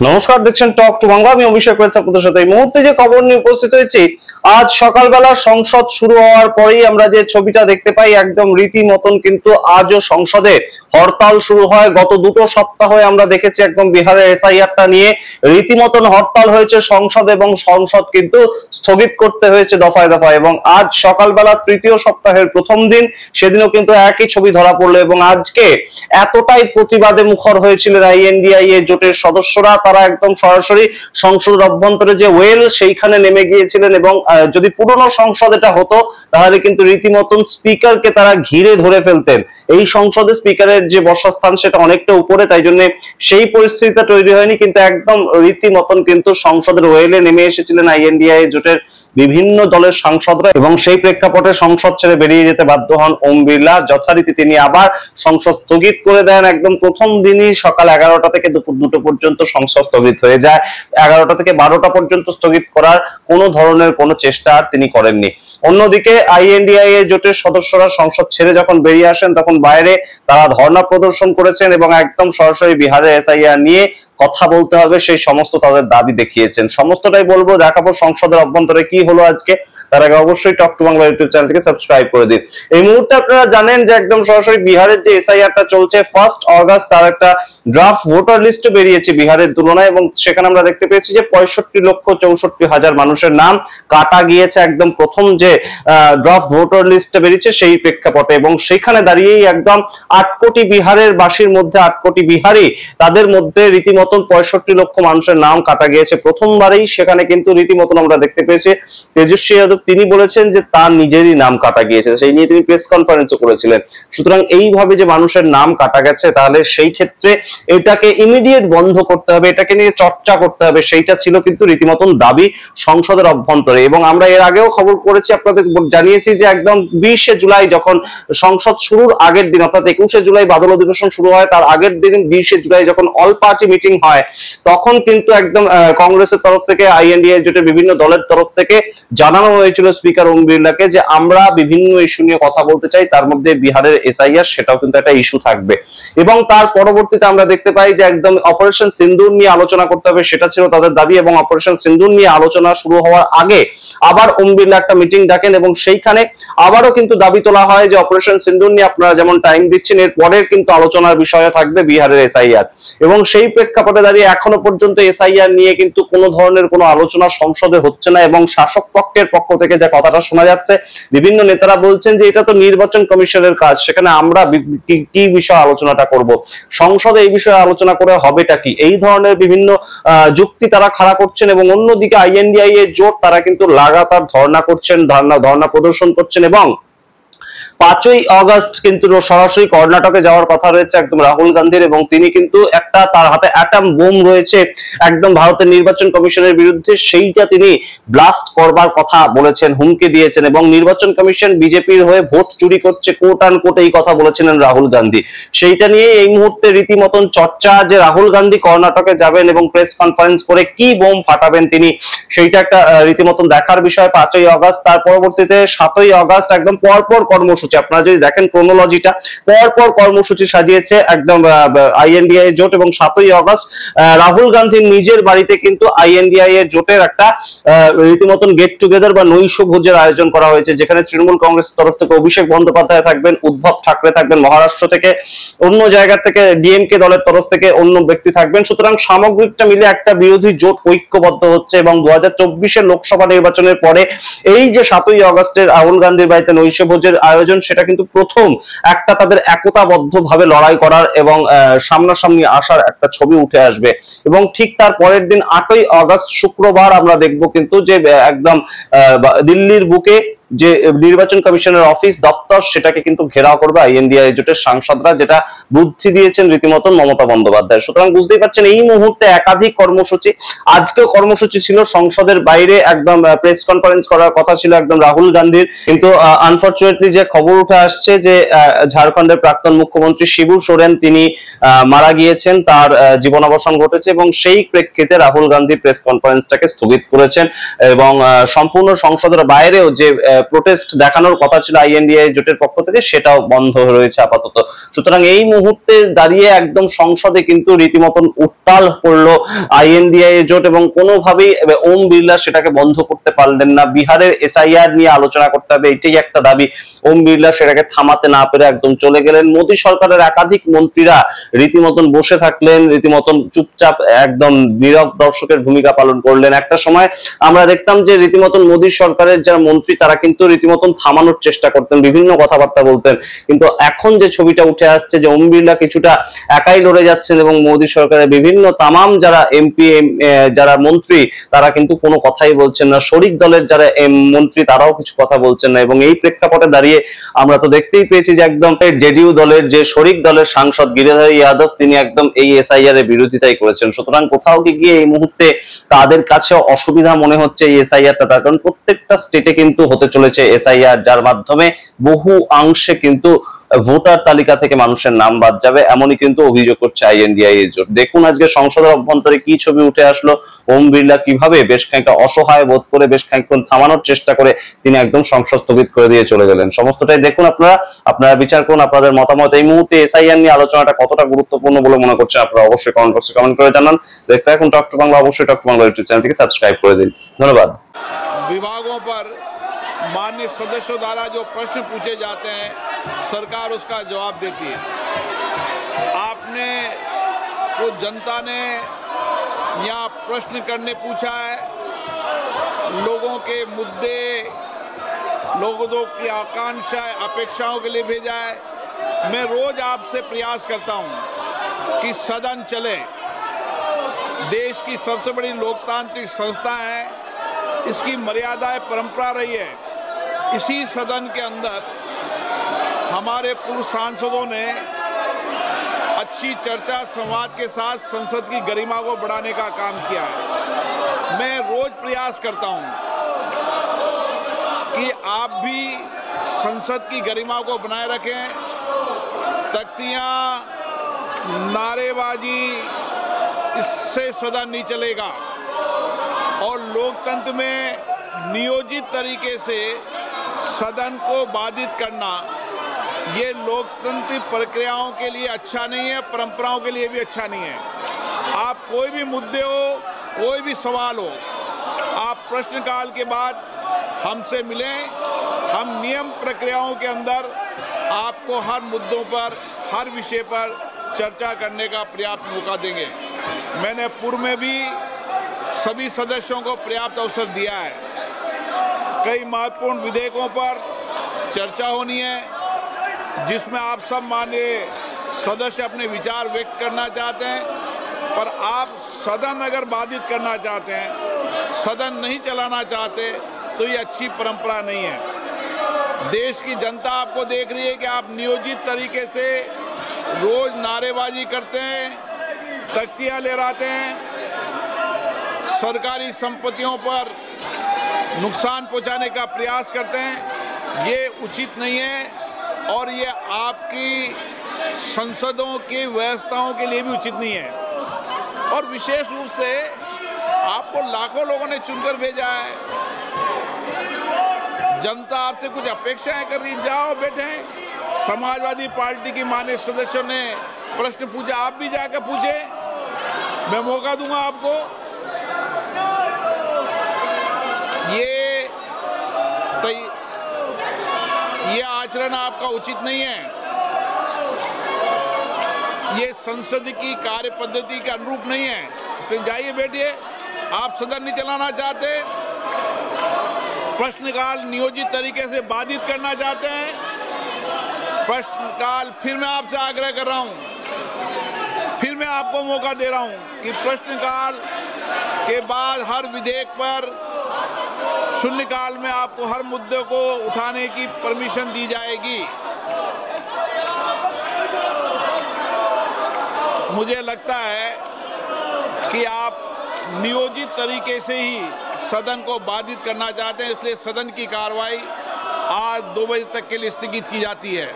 নমস্কার, দেখছেন talk to Bangla. আমি অভিষেক রয়েছে আপনাদের সাথে। এই মুহূর্তে যে খবর নিয়ে উপস্থিত হয়েছি, আজ সকালবেলা সংসদ শুরু হওয়ার পরেই আমরা যে ছবিটা দেখতে পাই, একদম রীতিমতন কিন্তু আজও সংসদে হরতাল শুরু হয়। গত দুটো সপ্তাহে আমরা দেখেছি একদম বিহারের এসআইআরটা নিয়ে রীতিমতন হরতাল হয়েছে সংসদ, এবং সংসদ কিন্তু স্থগিত করতে হয়েছে দফায় দফায়। এবং আজ সকালবেলা তৃতীয় সপ্তাহের প্রথম দিন, সেদিনও কিন্তু একই ছবি ধরা পড়লো। এবং আজকে এতটাই প্রতিবাদে মুখর হয়েছিলেন আইএনডিআইএ জোটের সদস্যরা, তারা একদম সরাসরি সংসদের অভ্যন্তরে যে ওয়েল সেইখানে নেমে গিয়েছিলেন। এবং যদি পুরনো সংসদ এটা হতো, তাহলে কিন্তু রীতিমতন স্পিকারকে তারা ঘিরে ধরে ফেলতেন। এই সংসদে স্পিকারের যে বসাস্থান সেটা অনেকটা উপরে, তাই জন্য সেই পরিস্থিতিটা তৈরি হয়নি। কিন্তু একদম রীতিমতন কিন্তু সংসদের ওয়েলে নেমে এসেছিলেন আইএনডিআইএ জোটের বিভিন্ন দলের সাংসদরা, এবং সেই প্রেক্ষাপটে সংসদ ছেড়ে বেরিয়ে যেতে বাধ্য হন ওম বিড়লা। যথারীতি তিনি আবার সংসদ স্থগিত করে দেন। একদম প্রথম দিনই সকাল 11টা থেকে দুপুর 2টো পর্যন্ত সংসদ স্থগিত হয়ে যায়। 11টা থেকে 12টা পর্যন্ত স্থগিত করার কোনো ধরনের কোনো চেষ্টা আর তিনি করেননি। অন্যদিকে আইএনডিআইএ জোটের সদস্যরা সংসদ ছেড়ে যখন বেরিয়ে আসেন, তখন বাইরে তারা ধর্ণা প্রদর্শন করেছেন এবং একদম সরাসরি বিহারের এসআইআর নিয়ে কথা বলতে হবে সেই সমস্ত তাদের দাবি দেখিয়েছেন। সমস্তটাই বলবো, দেখাবো সংসদের অভ্যন্তরে কি হলো আজকে। তার আগে অবশ্যই টক টু বাংলা ইউটিউব চ্যানেলটিকে সাবস্ক্রাইব করে দিন। এই মুহূর্তে আপনারা জানেন যে একদম সরাসরি বিহারের যে এসআইআরটা চলছে, 1 আগস্ট তার একটা ড্রাফট ভোটার লিস্ট বেরিয়েছে বিহারের তুলনায়, এবং সেখানে আমরা দেখতে পেয়েছি যে 65,64,000 মানুষের নাম কাটা গিয়েছে একদম প্রথম যে ড্রাফট ভোটার লিস্ট বেরিয়েছে সেই প্রেক্ষাপটে। এবং সেখানে দাঁড়িয়েই একদম 8 কোটি বিহারের বাসীর মধ্যে 8 কোটি বিহারি, তাদের মধ্যে রীতিমতন 65 লক্ষ মানুষের নাম কাটা গিয়েছে প্রথমবারেই। সেখানে কিন্তু রীতিমতন আমরা দেখতে পেয়েছি তেজস্বী যাদব তিনি বলেছেন যে তার নিজেরই নাম কাটা গিয়েছে, সেই নিয়ে তিনি প্রেস কনফারেন্সও করেছিলেন। সুতরাং এইভাবে যে মানুষের নাম কাটা গেছে, তাহলে সেই ক্ষেত্রে এটাকে ইমিডিয়েট বন্ধ করতে হবে, এটাকে নিয়ে চর্চা করতে হবে, সেইটা ছিল কিন্তু রীতিমতন দাবি সংসদের অভ্যন্তরে। এবং আমরা এর আগেও খবর করেছি, আপনাদের জানিয়েছি যে একদম 20শে জুলাই যখন সংসদ শুরুর আগের দিন, অর্থাৎ 21শে জুলাই বাদল অধিবেশন শুরু হয়, তার আগের দিন 20শে জুলাই যখন অল পার্টি মিটিং হয়, তখন কিন্তু একদম কংগ্রেসের তরফ থেকে আইএনডিএ জোটের বিভিন্ন দলের তরফ থেকে জানানো হয়েছিল স্পিকার ওম বিড়লাকে যে আমরা বিভিন্ন ইস্যু নিয়ে কথা বলতে চাই, তার মধ্যে বিহারের এসআইআর সেটাও কিন্তু একটা ইস্যু থাকবে। এবং তার পরবর্তীতে আমরা দেখতে পাই যে একদম অপারেশন সিন্দুর নিয়ে আলোচনা করতে হবে, সেটা ছিল তাদের দাবি। এবং অপারেশন সিন্দুর নিয়ে আলোচনা শুরু হওয়ার আগে আবার ওম বিড়লা একটা মিটিং ডাকেন, এবং সেইখানে আবারও কিন্তু দাবি তোলা হয় যে অপারেশন সিন্দুর নিয়ে আপনারা যেমন টাইম দিচ্ছেন, এর পরের কিন্তু আলোচনার বিষয় থাকবে বিহারের এসআইআর। এবং সেই প্রেক্ষাপটে দাঁড়িয়ে এখনো পর্যন্ত এসআইআর নিয়ে কিন্তু কোনো ধরনের কোনো আলোচনা সংসদে হচ্ছে না। এবং শাসক পক্ষের পক্ষ থেকে যে কথাটা শোনা যাচ্ছে, বিভিন্ন নেতারা বলছেন যে এটা তো নির্বাচন কমিশনের কাজ, সেখানে আমরা কি বিষয়ে আলোচনাটা করব, সংসদে এই বিষয়ে আলোচনা করে হবেটা কি, এই ধরনের বিভিন্ন যুক্তি তারা খাড়া করছেন। এবং অন্যদিকে আইএনডিআইএ জোট তারা কিন্তু লাগাতার ধর্ণা করছেন, ধর্ণা প্রদর্শন করছেন। এবং 5ই আগস্ট কিন্তু সরাসরি কর্ণাটকে যাওয়ার কথা রয়েছে একদম রাহুল গান্ধীর, এবং তিনি কিন্তু একটা তার হাতে অ্যাটম বোম রয়েছে একদম ভারতের নির্বাচন কমিশনের বিরুদ্ধে, সেইটা তিনি ব্লাস্ট করবার কথা বলেছেন, হুমকি দিয়েছেন। এবং নির্বাচন কমিশন বিজেপির হয়ে ভোট চুরি করছে, কোট আন কোট এই কথা বলেছিলেন রাহুল গান্ধী। সেইটা নিয়ে এই মুহূর্তে রীতিমতন চর্চা যে রাহুল গান্ধী কর্ণাটকে যাবেন এবং প্রেস কনফারেন্স করে কি বোম ফাটাবেন তিনি, সেইটা একটা রীতিমতন দেখার বিষয় 5ই আগস্ট। তার পরবর্তীতে 7ই আগস্ট একদম পরপর কর্মসূচি, আপনারা যদি দেখেন ক্রোনোলজিটা, পরপর কর্মসূচি সাজিয়েছে একদম আইএনডিআইএ জোট। এবং 7ই আগস্ট রাহুল গান্ধীর নিজের বাড়িতে কিন্তু আইএনডিআইএ জোটের একটা রীতিমতন গেট টুগেদার বা নৈশ ভোজের আয়োজন করা হয়েছে, যেখানে তৃণমূল কংগ্রেসের তরফ থেকে অভিষেক বন্দ্যোপাধ্যায় থাকবেন, উদ্ধব ঠাকরে থাকবেন মহারাষ্ট্র থেকে, অন্য জায়গা থেকে ডিএমকে দলের তরফ থেকে অন্য ব্যক্তি থাকবেন। সুতরাং সামগ্রিকটা মিলে একটা বিরোধী জোট ঐক্যবদ্ধ হচ্ছে। এবং 2024-এর লোকসভা নির্বাচনের পরে এই যে 7ই আগস্টের রাহুল গান্ধীর বাড়িতে নৈশ ভোজের আয়োজন, সেটা কিন্তু প্রথম একটা তাদের একতাবদ্ধ ভাবে লড়াই করার এবং সামনাসামনি আসার একটা ছবি উঠে আসবে। এবং ঠিক তার পরের দিন 8ই আগস্ট শুক্রবার আমরা দেখব কিন্তু যে একদম দিল্লির বুকে যে নির্বাচন কমিশনের অফিস দপ্তর, সেটাকে কিন্তু ঘেরাও করবে আইএনডিআই জোটের সাংসদরা, যেটা বুদ্ধি দিয়েছেন রীতিমতন মমতা বন্দ্যোপাধ্যায়। সুতরাং বুঝতেই পারছেন এই মুহূর্তে একাধিক কর্মসূচি, আজকেও কর্মসূচি ছিল সংসদের বাইরে, একদম প্রেস কনফারেন্স করার কথা ছিল একদম রাহুল গান্ধীর। কিন্তু আনফরচুনেটলি যে খবর উঠে আসছে যে ঝাড়খণ্ডের প্রাক্তন মুখ্যমন্ত্রী শিবু সোরেন তিনি মারা গিয়েছেন, তার জীবনাবসান ঘটেছে। এবং সেই প্রেক্ষিতে রাহুল গান্ধী প্রেস কনফারেন্সটাকে স্থগিত করেছেন। এবং সম্পূর্ণ সংসদের বাইরেও যে প্রোটেস্ট দেখানোর কথা ছিল আইএনডিআই জোটের পক্ষ থেকে, সেটাও বন্ধ রয়েছে আপাতত। সুতরাং এই মুহূর্তে দাঁড়িয়ে একদম সংসদে কিন্তু রীতিমতন উত্তাল পড়লো আইএনডিআই জোট, এবং কোনোভাবেই ওম বিড়লা সেটাকে বন্ধ করতে পারলেন না। বিহারের এসআইআর নিয়ে আলোচনা করতে হবে, এটাই একটা দাবি। ওম বিড়লা সেটাকে থামাতে না পেরে একদম চলে গেলেন। মোদী সরকারের একাধিক মন্ত্রীরা রীতিমতন বসে থাকলেন, রীতিমতন চুপচাপ একদম নীরব দর্শকের ভূমিকা পালন করলেন। একটা সময় আমরা দেখতাম যে রীতিমতন মোদী সরকারের যারা মন্ত্রী তারা কিন্তু রীতিমতন থামানোর চেষ্টা করতেন, বিভিন্ন কথাবার্তা বলতেন। কিন্তু এখন যে ছবিটা উঠে আসছে যে ওম বিড়লা কিছুটা একাই লড়ে যাচ্ছেন, এবং মোদী সরকারের বিভিন্ন তামাম যারা এমপি যারা মন্ত্রী তারা কিন্তু কোনো কথাই বলছেন না। শরিক দলের যারা মন্ত্রী তারাও কিছু কথা বলছেন না। এবং এই প্রেক্ষাপটে দাঁড়িয়ে আমরা তো দেখতেই পেয়েছি যে একদম জেডিইউ দলের যে শরিক দলের সাংসদ গিরিধর যাদব তিনি একদম এই এসআইআর এর বিরোধিতাই করেছেন। সুতরাং কোথাও গিয়ে এই মুহূর্তে তাদের কাছে অসুবিধা মনে হচ্ছে এই এসআইআরটা, তার কারণ প্রত্যেকটা স্টেটে কিন্তু হতে চলেছে এসআইআর, যার মাধ্যমে বহু অংশে কিন্তু ভোটার তালিকা থেকে মানুষের নাম বাদ যাবে, এমনই কিন্তু অভিযোগ করছে আইএনডিআই জোট। দেখুন আজকে সংসদের অভ্যন্তরে কি ছবি উঠে আসলো, ওম বিড়লা কিভাবে বেশ খানিকটা অসহায় বোধ করে বেশ খানিকক্ষণ থামানোর চেষ্টা করে তিনি একদম সংসদ স্থগিত করে দিয়ে চলে গেলেন। সমস্তটাই দেখুন, আপনারা বিচার করুন, আপনাদের মতামত। এই মুহূর্তে এসআইআর নিয়ে আলোচনাটা কতটা গুরুত্বপূর্ণ বলে মনে করছেন আপনারা অবশ্যই কমেন্ট বক্সে কমেন্ট করে জানান। দেখতে এখন টক টু বাংলা, অবশ্যই টক টু বাংলা ইউটিউব চ্যানেলটিকে সাবস্ক্রাইব করে দিন। ধন্যবাদ। विभागों पर माननीय सदस्यों द्वारा जो प्रश्न पूछे जाते हैं सरकार उसका जवाब देती है। आपने को जनता ने यहाँ प्रश्न करने पूछा है, लोगों के मुद्दे, लोगों की आकांक्षा अपेक्षाओं के लिए भेजा है। मैं रोज आपसे प्रयास करता हूँ कि सदन चले। देश की सबसे बड़ी लोकतांत्रिक संस्था है, इसकी मर्यादाएं परंपरा रही है। इसी सदन के अंदर हमारे पूर्व सांसदों ने अच्छी चर्चा संवाद के साथ संसद की गरिमा को बढ़ाने का काम किया है। मैं रोज प्रयास करता हूं कि आप भी संसद की गरिमा को बनाए रखें। तख्तियां, नारेबाजी, इससे सदन नहीं चलेगा। और लोकतंत्र में नियोजित तरीके से सदन को बाधित करना ये लोकतांत्रिक प्रक्रियाओं के लिए अच्छा नहीं है, परंपराओं के लिए भी अच्छा नहीं है। आप कोई भी मुद्दे हो, कोई भी सवाल हो, आप प्रश्नकाल के बाद हमसे मिलें। हम नियम प्रक्रियाओं के अंदर आपको हर मुद्दों पर, हर विषय पर चर्चा करने का पर्याप्त मौका देंगे। मैंने पूर्व में भी सभी सदस्यों को पर्याप्त अवसर दिया है। कई महत्वपूर्ण विधेयकों पर चर्चा होनी है जिसमें आप सब माननीय सदस्य अपने विचार व्यक्त करना चाहते हैं, पर आप सदन अगर बाधित करना चाहते हैं, सदन नहीं चलाना चाहते, तो ये अच्छी परंपरा नहीं है। देश की जनता आपको देख रही है कि आप नियोजित तरीके से रोज नारेबाजी करते हैं, तख्तियां लहराते हैं, सरकारी संपत्तियों पर नुकसान पहुंचाने का प्रयास करते हैं। ये उचित नहीं है और ये आपकी संसदों की व्यवस्थाओं के लिए भी उचित नहीं है। और विशेष रूप से आपको लाखों लोगों ने चुनकर भेजा है, जनता आपसे कुछ अपेक्षाएं कर रही, जाओ बैठे। समाजवादी पार्टी की माननीय सदस्यों ने प्रश्न पूछा, आप भी जाकर पूछे, मैं मौका दूंगा आपको। ये आचरण आपका उचित नहीं है, ये संसद की कार्य पद्धति के अनुरूप नहीं है। तो जाइए बैठिए। आप सदन नहीं चलाना चाहते, प्रश्नकाल नियोजित तरीके से बाधित करना चाहते हैं। प्रश्नकाल फिर मैं आपसे आग्रह कर रहा हूं, फिर मैं आपको मौका दे रहा हूं कि प्रश्नकाल के बाद हर विधेयक पर शून्यकाल में आपको हर मुद्दे को उठाने की परमिशन दी जाएगी। मुझे लगता है कि आप नियोजित तरीके से ही सदन को बाधित करना चाहते हैं, इसलिए सदन की कार्रवाई आज 2 बजे तक के लिए स्थगित की जाती है।